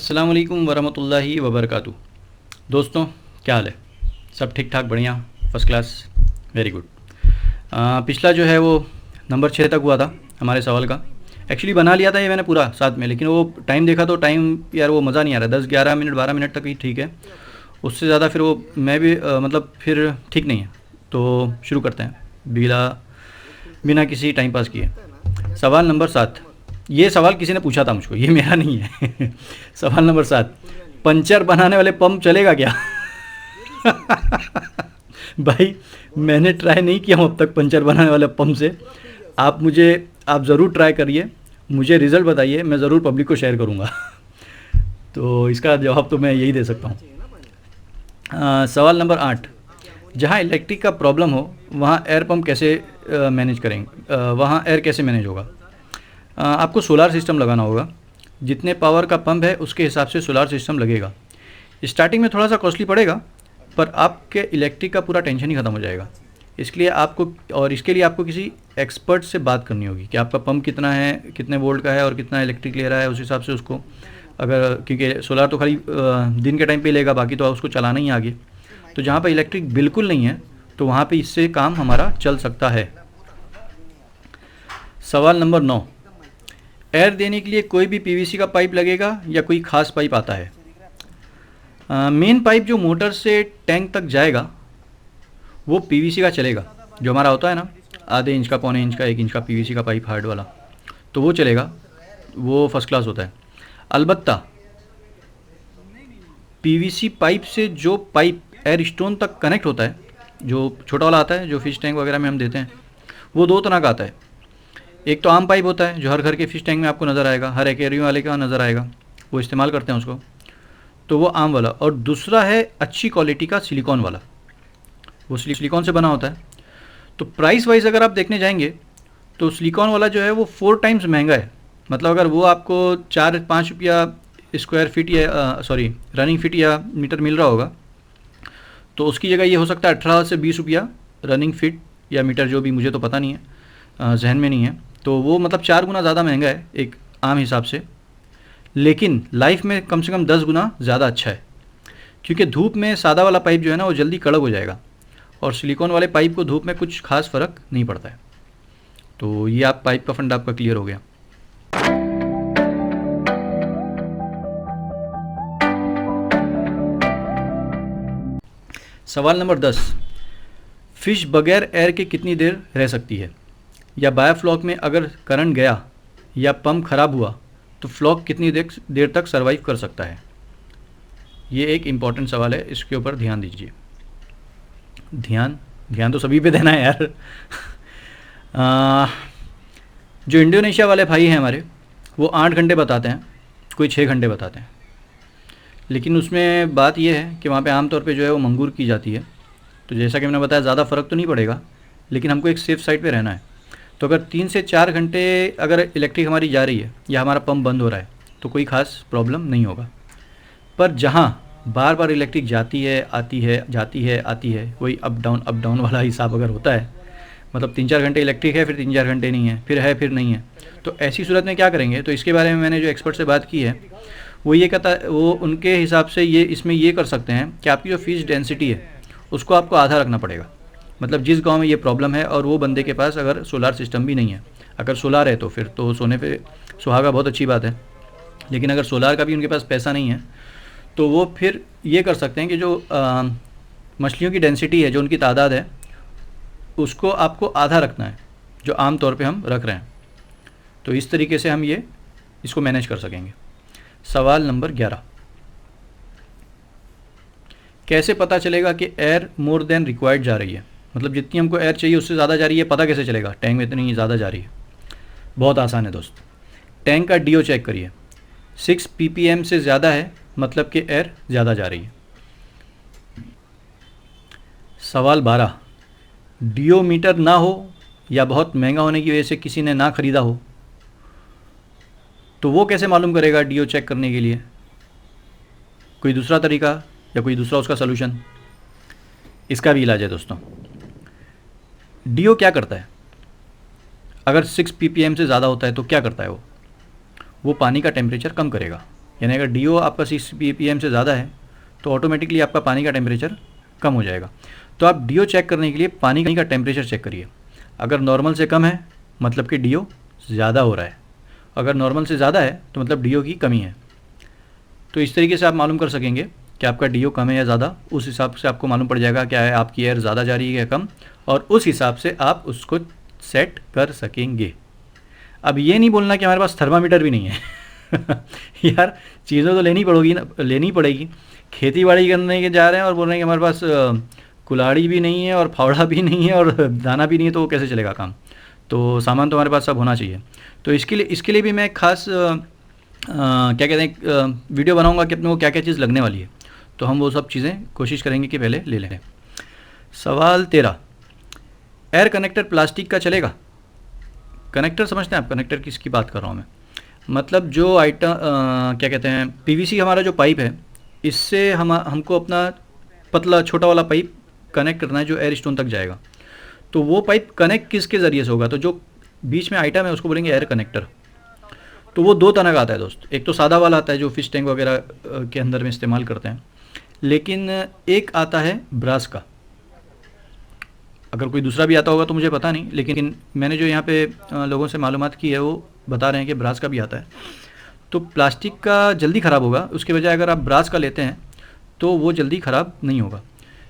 अस्सलाम वालेकुम वरहमतुल्लाहि वबरकातुहू। दोस्तों, क्या हाल है? सब ठीक ठाक, बढ़िया, फर्स्ट क्लास, वेरी गुड। पिछला जो है वो नंबर 6 तक हुआ था हमारे सवाल का। एक्चुअली बना लिया था ये मैंने पूरा साथ में, लेकिन वो टाइम देखा तो टाइम यार वो मज़ा नहीं आ रहा। 10-11 मिनट 12 मिनट तक ही ठीक है, उससे ज़्यादा फिर वो मैं भी मतलब फिर ठीक नहीं है। तो शुरू करते हैं बिला बिना किसी टाइम पास किए। सवाल नंबर 7। ये सवाल किसी ने पूछा था मुझको, ये मेरा नहीं है। सवाल नंबर 7। पंचर बनाने वाले पंप चलेगा क्या? भाई, मैंने ट्राई नहीं किया हूँ अब तक पंचर बनाने वाले पंप से। आप ज़रूर ट्राई करिए, मुझे रिज़ल्ट बताइए, मैं ज़रूर पब्लिक को शेयर करूँगा। तो इसका जवाब तो मैं यही दे सकता हूँ। सवाल नंबर 8। जहाँ इलेक्ट्रिक का प्रॉब्लम हो वहाँ एयर पंप कैसे मैनेज करेंगे, वहाँ एयर कैसे मैनेज होगा? आपको सोलार सिस्टम लगाना होगा। जितने पावर का पंप है उसके हिसाब से सोलार सिस्टम लगेगा। स्टार्टिंग में थोड़ा सा कॉस्टली पड़ेगा, पर आपके इलेक्ट्रिक का पूरा टेंशन ही ख़त्म हो जाएगा। इसके लिए आपको किसी एक्सपर्ट से बात करनी होगी कि आपका पंप कितना है, कितने वोल्ट का है और कितना इलेक्ट्रिक ले रहा है। उस हिसाब से उसको, अगर क्योंकि सोलार तो खाली दिन के टाइम पे लेगा, बाकी तो उसको चलाना ही आगे। तो जहाँ पर इलेक्ट्रिक बिल्कुल नहीं है तो वहाँ पे इससे काम हमारा चल सकता है। सवाल नंबर 9। एयर देने के लिए कोई भी पीवीसी का पाइप लगेगा या कोई ख़ास पाइप आता है? मेन पाइप जो मोटर से टैंक तक जाएगा वो पीवीसी का चलेगा। जो हमारा होता है ना, आधे इंच का, पौने इंच का, 1 इंच का पीवीसी का पाइप हार्ड वाला, तो वो चलेगा, वो फर्स्ट क्लास होता है। अलबत्ता पीवीसी पाइप से जो पाइप एयर स्टोन तक कनेक्ट होता है, जो छोटा वाला आता है, जो फिश टैंक वगैरह में हम देते हैं, वो 2 तरह का आता है। एक तो आम पाइप होता है जो हर घर के फिश टैंक में आपको नज़र आएगा, हर एक्वेरियम वाले का नज़र आएगा, वो इस्तेमाल करते हैं उसको, तो वो आम वाला। और दूसरा है अच्छी क्वालिटी का सिलिकॉन वाला, वो सिलिकॉन से बना होता है। तो प्राइस वाइज अगर आप देखने जाएंगे तो सिलिकॉन वाला जो है वो 4 टाइम्स महंगा है। मतलब अगर वो आपको 4-5 रुपया स्क्वायर फीट या रनिंग फीट या मीटर मिल रहा होगा, तो उसकी जगह ये हो सकता है 18 से 20 रुपया रनिंग फीट या मीटर, जो भी, मुझे तो पता नहीं है, जहन में नहीं है। तो वो मतलब 4 गुना ज़्यादा महंगा है एक आम हिसाब से, लेकिन लाइफ में कम से कम 10 गुना ज़्यादा अच्छा है। क्योंकि धूप में सादा वाला पाइप जो है ना वो जल्दी कड़क हो जाएगा, और सिलिकॉन वाले पाइप को धूप में कुछ खास फ़र्क नहीं पड़ता है। तो ये आप पाइप का फंड आपका क्लियर हो गया। सवाल नंबर 10। फिश बगैर एयर के कितनी देर रह सकती है, या बायोफ्लॉक में अगर करंट गया या पंप ख़राब हुआ तो फ्लॉक कितनी देर तक सर्वाइव कर सकता है? ये एक इम्पॉर्टेंट सवाल है, इसके ऊपर ध्यान दीजिए। ध्यान तो सभी पे देना है यार। जो इंडोनेशिया वाले भाई हैं हमारे, वो 8 घंटे बताते हैं, कोई 6 घंटे बताते हैं। लेकिन उसमें बात यह है कि वहाँ पे आमतौर पे जो है वो मंगूर की जाती है। तो जैसा कि मैंने बताया, ज़्यादा फ़र्क तो नहीं पड़ेगा, लेकिन हमको एक सेफ़ साइड पे रहना है। तो अगर 3 से 4 घंटे अगर इलेक्ट्रिक हमारी जा रही है या हमारा पंप बंद हो रहा है तो कोई ख़ास प्रॉब्लम नहीं होगा। पर जहाँ बार बार इलेक्ट्रिक जाती है, आती है, जाती है, आती है, वही अप डाउन वाला हिसाब अगर होता है, मतलब 3-4 घंटे इलेक्ट्रिक है, फिर 3-4 घंटे नहीं है, फिर नहीं है, तो ऐसी सूरत में क्या करेंगे? तो इसके बारे में मैंने जो एक्सपर्ट से बात की है वो उनके हिसाब से इसमें ये कर सकते हैं कि आपकी जो फीस डेंसिटी है उसको आपको आधा रखना पड़ेगा। मतलब जिस गांव में ये प्रॉब्लम है और वो बंदे के पास अगर सोलार सिस्टम भी नहीं है, अगर सोलार है तो फिर तो सोने पे सुहागा, बहुत अच्छी बात है। लेकिन अगर सोलार का भी उनके पास पैसा नहीं है तो वो फिर ये कर सकते हैं कि जो मछलियों की डेंसिटी है, जो उनकी तादाद है, उसको आपको आधा रखना है, जो आम तौर पे हम रख रहे हैं। तो इस तरीके से हम इसको मैनेज कर सकेंगे। सवाल नंबर 11। कैसे पता चलेगा कि एयर मोर देन रिक्वायर्ड जा रही है? मतलब जितनी हमको एयर चाहिए उससे ज़्यादा जा रही है, पता कैसे चलेगा? टैंक में इतनी ज़्यादा जा रही है। बहुत आसान है दोस्त, टैंक का डीओ चेक करिए। 6 ppm से ज़्यादा है मतलब कि एयर ज़्यादा जा रही है। सवाल 12। डीओ मीटर ना हो या बहुत महंगा होने की वजह से किसी ने ना ख़रीदा हो, तो वो कैसे मालूम करेगा डीओ चेक करने के लिए? कोई दूसरा तरीका या कोई दूसरा उसका सलूशन? इसका भी इलाज है दोस्तों। डीओ क्या करता है? अगर 6 ppm से ज़्यादा होता है तो क्या करता है वो पानी का टेम्परेचर कम करेगा। यानी अगर DO आपका 6 ppm से ज़्यादा है तो ऑटोमेटिकली आपका पानी का टेम्परेचर कम हो जाएगा। तो आप DO चेक करने के लिए पानी का टेम्परेचर चेक करिए। अगर नॉर्मल से कम है मतलब कि DO ज़्यादा हो रहा है, अगर नॉर्मल से ज़्यादा है तो मतलब DO की कमी है। तो इस तरीके से आप मालूम कर सकेंगे कि आपका DO कम है या ज़्यादा। उस हिसाब से आपको मालूम पड़ जाएगा क्या है आपकी एयर ज़्यादा जा रही है या कम, और उस हिसाब से आप उसको सेट कर सकेंगे। अब ये नहीं बोलना कि हमारे पास थर्मामीटर भी नहीं है यार चीज़ें तो लेनी पड़ेगी। खेती बाड़ी करने के जा रहे हैं और बोल रहे हैं कि हमारे पास कुल्हाड़ी भी नहीं है और फावड़ा भी नहीं है और दाना भी नहीं है, तो वो कैसे चलेगा काम। तो सामान तो हमारे पास सब होना चाहिए। तो इसके लिए भी मैं खास क्या कहते हैं वीडियो बनाऊंगा कि अपने को क्या क्या चीज़ लगने वाली है। तो हम वो सब चीज़ें कोशिश करेंगे कि पहले ले लें। सवाल 13, एयर कनेक्टर प्लास्टिक का चलेगा? कनेक्टर समझते हैं आप? कनेक्टर किसकी बात कर रहा हूँ मैं, मतलब जो आइटम क्या कहते हैं PVC हमारा जो पाइप है, इससे हमको अपना पतला छोटा वाला पाइप कनेक्ट करना है जो एयर स्टोन तक जाएगा। तो वो पाइप कनेक्ट किसके ज़रिए से होगा? तो जो बीच में आइटम है उसको बोलेंगे एयर कनेक्टर। तो वो दो तरह का आता है दोस्त। एक तो सादा वाला आता है जो फिश टैंक वगैरह के अंदर में इस्तेमाल करते हैं, लेकिन एक आता है ब्रास का। अगर कोई दूसरा भी आता होगा तो मुझे पता नहीं, लेकिन मैंने जो यहाँ पे लोगों से मालूमात की है वो बता रहे हैं कि ब्रास का भी आता है। तो प्लास्टिक का जल्दी ख़राब होगा, उसके बजाय अगर आप ब्रास का लेते हैं तो वो जल्दी ख़राब नहीं होगा।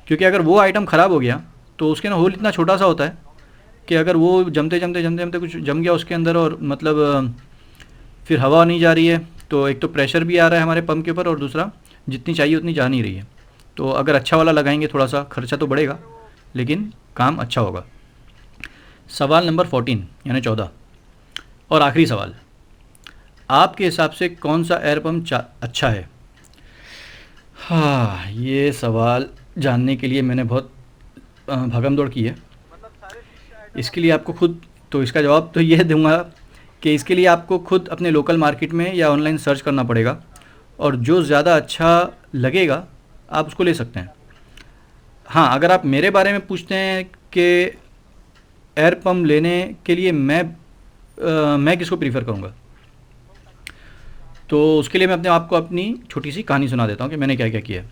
क्योंकि अगर वो आइटम ख़राब हो गया तो उसके ना होल इतना छोटा सा होता है कि अगर वो जमते कुछ जम गया उसके अंदर, और मतलब फिर हवा नहीं जा रही है, तो एक तो प्रेशर भी आ रहा है हमारे पंप के ऊपर, और दूसरा जितनी चाहिए उतनी जा नहीं रही है। तो अगर अच्छा वाला लगाएंगे थोड़ा सा खर्चा तो बढ़ेगा लेकिन काम अच्छा होगा। सवाल नंबर 14 यानी 14 और आखिरी सवाल, आपके हिसाब से कौन सा एयर पम्प अच्छा है? हाँ, ये सवाल जानने के लिए मैंने बहुत भागम दौड़ की है। इसके लिए आपको खुद, तो इसका जवाब तो ये दूंगा कि इसके लिए आपको खुद अपने लोकल मार्केट में या ऑनलाइन सर्च करना पड़ेगा, और जो ज़्यादा अच्छा लगेगा आप उसको ले सकते हैं। हाँ, अगर आप मेरे बारे में पूछते हैं कि एयर पम्प लेने के लिए मैं किसको प्रीफर करूँगा, तो उसके लिए मैं अपने आप को अपनी छोटी सी कहानी सुना देता हूँ कि मैंने क्या क्या किया।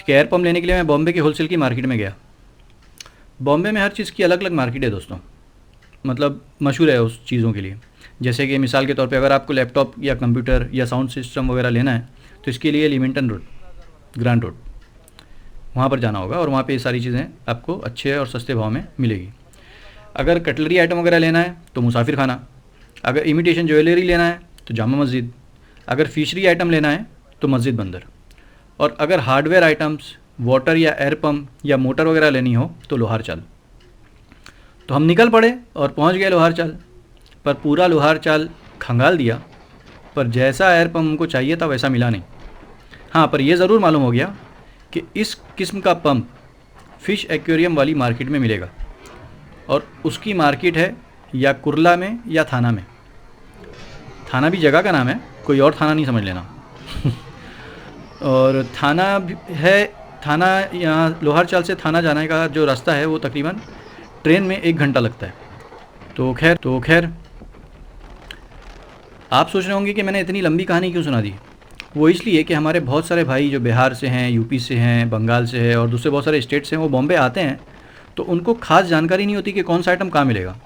कि एयर पम्प लेने के लिए मैं बॉम्बे के होलसेल की मार्केट में गया। बॉम्बे में हर चीज़ की अलग अलग मार्केट है दोस्तों, मतलब मशहूर है उस चीज़ों के लिए। जैसे कि मिसाल के तौर पे अगर आपको लैपटॉप या कंप्यूटर या साउंड सिस्टम वगैरह लेना है तो इसके लिए लिमिंगटन रोड, ग्रांड रोड, वहाँ पर जाना होगा, और वहाँ पे ये सारी चीज़ें आपको अच्छे और सस्ते भाव में मिलेगी। अगर कटलरी आइटम वगैरह लेना है तो मुसाफिर खाना, अगर इमिटेशन ज्वेलरी लेना है तो जामा मस्जिद, अगर फिशरी आइटम लेना है तो मस्जिद बंदर, और अगर हार्डवेयर आइटम्स वाटर या एयर पम्प या मोटर वगैरह लेनी हो तो लोहार चाल। तो हम निकल पड़े और पहुंच गए लोहार चाल, पर पूरा लोहार चाल खंगाल दिया, पर जैसा एयर पम्प हमको चाहिए था वैसा मिला नहीं। हाँ, पर यह ज़रूर मालूम हो गया कि इस किस्म का पंप फ़िश एक्वेरियम वाली मार्केट में मिलेगा, और उसकी मार्केट है या कुर्ला में या थाना में। थाना भी जगह का नाम है, कोई और थाना नहीं समझ लेना और थाना भी है, थाना यहाँ लोहार चाल से थाना जाने का जो रास्ता है वो तकरीबन ट्रेन में 1 घंटा लगता है। तो खैर आप सोच रहे होंगे कि मैंने इतनी लंबी कहानी क्यों सुना दी। वो इसलिए कि हमारे बहुत सारे भाई जो बिहार से हैं, यूपी से हैं, बंगाल से हैं और दूसरे बहुत सारे स्टेट से हैं, वो बॉम्बे आते हैं तो उनको खास जानकारी नहीं होती कि कौन सा आइटम कहाँ मिलेगा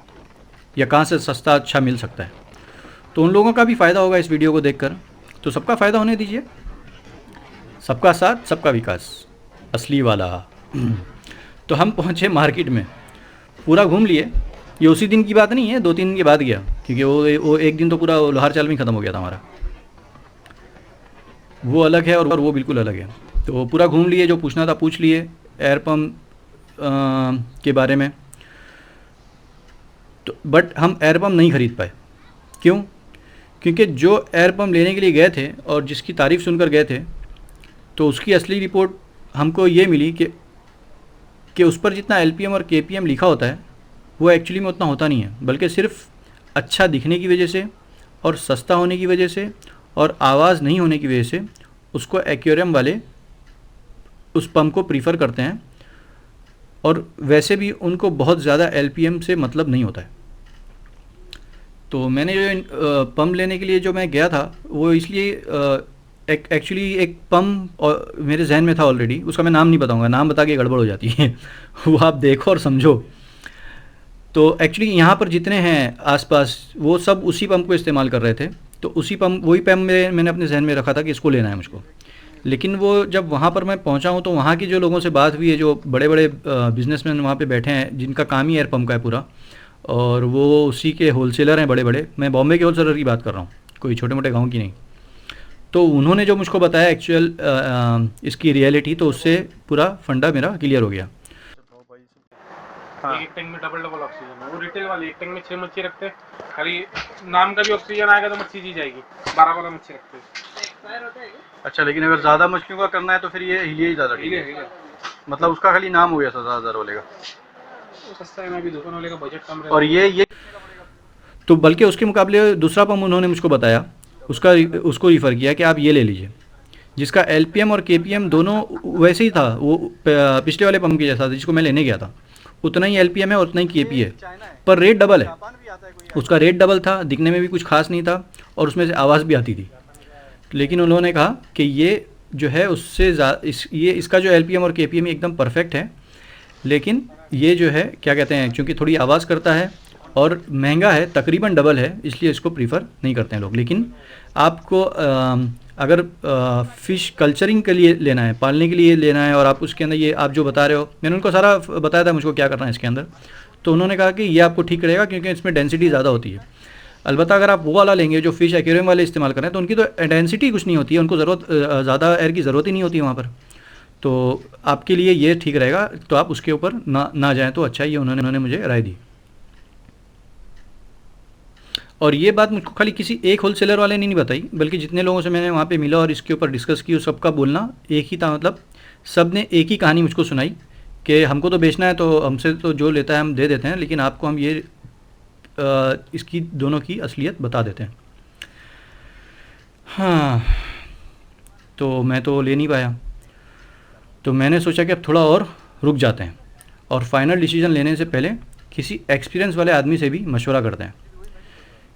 या कहाँ से सस्ता अच्छा मिल सकता है। तो उन लोगों का भी फ़ायदा होगा इस वीडियो को देखकर, तो सबका फ़ायदा होने दीजिए। सबका साथ सबका विकास, असली वाला। तो हम पहुँचे मार्केट में, पूरा घूम लिए। ये उसी दिन की बात नहीं है, 2-3 दिन के बाद गया, क्योंकि वो एक दिन तो पूरा लोहार चाल में ख़त्म हो गया था हमारा। वो अलग है और वो बिल्कुल अलग है। तो पूरा घूम लिए, जो पूछना था पूछ लिए एयर पम्प के बारे में। तो बट हम एयर पम्प नहीं ख़रीद पाए। क्यों? क्योंकि जो एयर पम्प लेने के लिए गए थे और जिसकी तारीफ़ सुनकर गए थे, तो उसकी असली रिपोर्ट हमको ये मिली कि उस पर जितना LPM और KPM लिखा होता है वो एक्चुअली में उतना होता नहीं है, बल्कि सिर्फ अच्छा दिखने की वजह से और सस्ता होने की वजह से और आवाज़ नहीं होने की वजह से उसको एक्वेरियम वाले उस पंप को प्रीफर करते हैं, और वैसे भी उनको बहुत ज़्यादा LPM से मतलब नहीं होता है। तो मैंने जो पंप लेने के लिए जो मैं गया था वो इसलिए एक्चुअली एक पंप और मेरे जहन में था ऑलरेडी, उसका मैं नाम नहीं बताऊंगा, नाम बता के गड़बड़ हो जाती है वो आप देखो और समझो। तो एक्चुअली यहाँ पर जितने हैं आसपास वो सब उसी पंप को इस्तेमाल कर रहे थे, तो उसी पंप वही पंप मैंने अपने जहन में रखा था कि इसको लेना है मुझको। लेकिन वो जब वहाँ पर मैं पहुँचा हूँ तो वहाँ की जो लोगों से बात हुई है, जो बड़े बड़े बिजनेसमैन वहाँ पे बैठे हैं जिनका काम ही एयर पंप का है पूरा, और वो उसी के होलसेलर हैं बड़े बड़े, मैं बॉम्बे के होलसेलर की बात कर रहा हूँ, कोई छोटे मोटे गाँव की नहीं। तो उन्होंने जो मुझको बताया एक्चुअल इसकी रियलिटी, तो उससे पूरा फंडा मेरा क्लियर हो गया। हाँ। एक टैंक में डबल डबल ऑक्सीजन है, वो रिटेल वाली एक टैंक में 6 मच्छी रखते हैं, खाली नाम का भी ऑक्सीजन आएगा तो मच्छी दी जाएगी, 12 वाला मच्छी रखते हैं। अच्छा, लेकिन अगर ज़्यादा मछलियों का करना है तो फिर ये हीलिया ही ज़्यादा ठीक है। मतलब उसका खाली नाम हो गया 7,000 वाले का, सस्ता है ना, अभी दुकान वाले का बजट कम रहता है। और ये तो बल्कि उसके मुकाबले दूसरा पंप उन्होंने मुझको बताया, उसको रिफ़र किया कि आप ये ले लीजिए, जिसका एलपीएम और केपीएम दोनों वैसे ही था, वो पिछले वाले पंप के जैसा था जिसको मैं लेने गया था, उतना ही एलपीएम है उतना ही केपी है, पर रेट डबल है। उसका रेट डबल था, दिखने में भी कुछ खास नहीं था, और उसमें से आवाज़ भी आती थी। लेकिन उन्होंने कहा कि ये जो है उससे इसका जो एलपीएम और केपीएम एकदम परफेक्ट है, लेकिन ये जो है क्या कहते हैं, क्योंकि थोड़ी आवाज़ करता है और महंगा है, तकरीबन डबल है, इसलिए इसको प्रीफर नहीं करते हैं लोग। लेकिन आपको अगर फ़िश कल्चरिंग के लिए लेना है, पालने के लिए लेना है, और आप उसके अंदर ये आप जो बता रहे हो, मैंने उनको सारा बताया था मुझको क्या करना है इसके अंदर, तो उन्होंने कहा कि ये आपको ठीक रहेगा क्योंकि इसमें डेंसिटी ज़्यादा होती है। अलबत्ता अगर आप वो वाला लेंगे जो फ़िश एक्वेरियम वाले इस्तेमाल कर रहे हैं, तो उनकी तो डेंसिटी कुछ नहीं होती है, उनको ज़्यादा एयर की ज़रूरत ही नहीं होती है वहाँ पर, तो आपके लिए ये ठीक रहेगा, तो आप उसके ऊपर ना जाएँ तो अच्छा, ये उन्होंने मुझे राय दी। और ये बात मुझको खाली किसी एक होलसेलर वाले ने नहीं बताई, बल्कि जितने लोगों से मैंने वहाँ पे मिला और इसके ऊपर डिस्कस की, सबका बोलना एक ही था, मतलब सब ने एक ही कहानी मुझको सुनाई कि हमको तो बेचना है, तो हमसे तो जो लेता है हम दे देते हैं, लेकिन आपको हम ये इसकी दोनों की असलियत बता देते हैं। हाँ, तो मैं तो ले नहीं पाया, तो मैंने सोचा कि अब थोड़ा और रुक जाते हैं और फाइनल डिसीजन लेने से पहले किसी एक्सपीरियंस वाले आदमी से भी मशवरा करते हैं,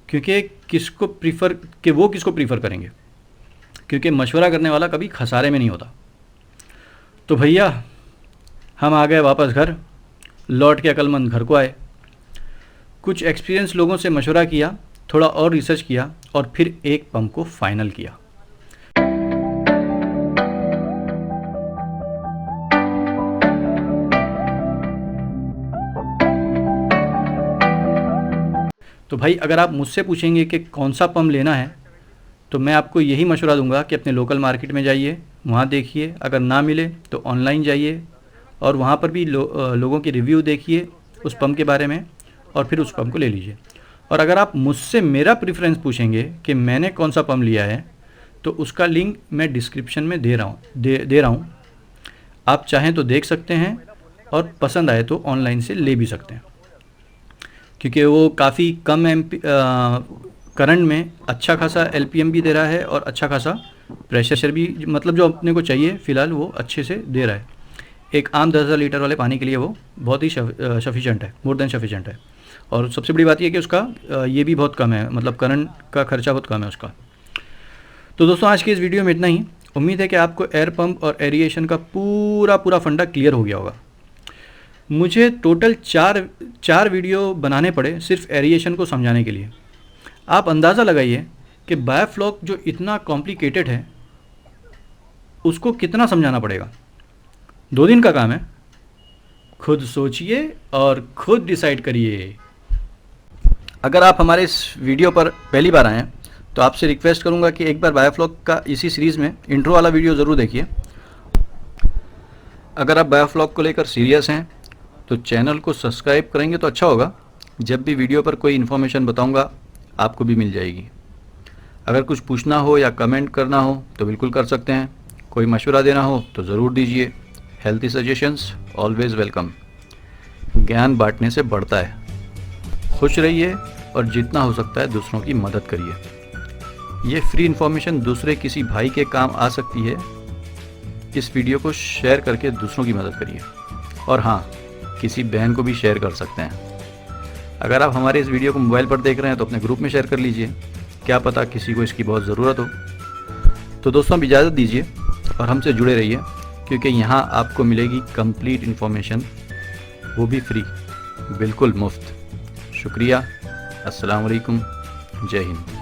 क्योंकि किसको प्रीफ़र करेंगे, क्योंकि मशवरा करने वाला कभी खसारे में नहीं होता। तो भैया हम आ गए वापस घर, लौट के अक्लमंद घर को आए, कुछ एक्सपीरियंस लोगों से मशवरा किया, थोड़ा और रिसर्च किया, और फिर एक पंप को फाइनल किया। तो भाई अगर आप मुझसे पूछेंगे कि कौन सा पंप लेना है, तो मैं आपको यही मशवरा दूंगा कि अपने लोकल मार्केट में जाइए, वहाँ देखिए, अगर ना मिले तो ऑनलाइन जाइए और वहाँ पर भी लोगों के रिव्यू देखिए उस पंप के बारे में, और फिर उस पंप को ले लीजिए। और अगर आप मुझसे मेरा प्रेफरेंस पूछेंगे कि मैंने कौन सा पंप लिया है, तो उसका लिंक मैं डिस्क्रिप्शन में दे रहा हूँ, आप चाहें तो देख सकते हैं, और पसंद आए तो ऑनलाइन से ले भी सकते हैं, क्योंकि वो काफ़ी कम करंट में अच्छा खासा एलपीएम भी दे रहा है और अच्छा खासा प्रेशर भी, मतलब जो अपने को चाहिए फ़िलहाल वो अच्छे से दे रहा है। एक आम 10,000 लीटर वाले पानी के लिए वो बहुत ही सफिशेंट है, मोर देन सफिशेंट है। और सबसे बड़ी बात यह है कि उसका ये भी बहुत कम है, मतलब करंट का खर्चा बहुत कम है उसका। तो दोस्तों आज की इस वीडियो में इतना ही। उम्मीद है कि आपको एयर पंप और एरिएशन का पूरा फंडा क्लियर हो गया होगा। मुझे टोटल चार वीडियो बनाने पड़े सिर्फ एरिएशन को समझाने के लिए। आप अंदाज़ा लगाइए कि बायोफ्लॉक जो इतना कॉम्प्लिकेटेड है उसको कितना समझाना पड़ेगा। 2 दिन का काम है, खुद सोचिए और खुद डिसाइड करिए। अगर आप हमारे इस वीडियो पर पहली बार आए हैं तो आपसे रिक्वेस्ट करूंगा कि एक बार बायोफ्लॉक का इसी सीरीज़ में इंट्रो वाला वीडियो ज़रूर देखिए। अगर आप बायोफ्लॉक को लेकर सीरियस हैं तो चैनल को सब्सक्राइब करेंगे तो अच्छा होगा, जब भी वीडियो पर कोई इन्फॉर्मेशन बताऊंगा आपको भी मिल जाएगी। अगर कुछ पूछना हो या कमेंट करना हो तो बिल्कुल कर सकते हैं, कोई मशवरा देना हो तो ज़रूर दीजिए। Healthy suggestions always welcome. ज्ञान बांटने से बढ़ता है। खुश रहिए और जितना हो सकता है दूसरों की मदद करिए। ये फ्री इन्फॉर्मेशन दूसरे किसी भाई के काम आ सकती है। इस वीडियो को शेयर करके दूसरों की मदद करिए, और हाँ, किसी बहन को भी शेयर कर सकते हैं। अगर आप हमारे इस वीडियो को मोबाइल पर देख रहे हैं तो अपने ग्रुप में शेयर कर लीजिए, क्या पता किसी को इसकी बहुत ज़रूरत हो। तो दोस्तों अब इजाज़त दीजिए और हमसे जुड़े रहिए, क्योंकि यहाँ आपको मिलेगी कंप्लीट इन्फॉर्मेशन, वो भी फ्री, बिल्कुल मुफ्त। शुक्रिया। अस्सलाम वालेकुम। जय हिंद।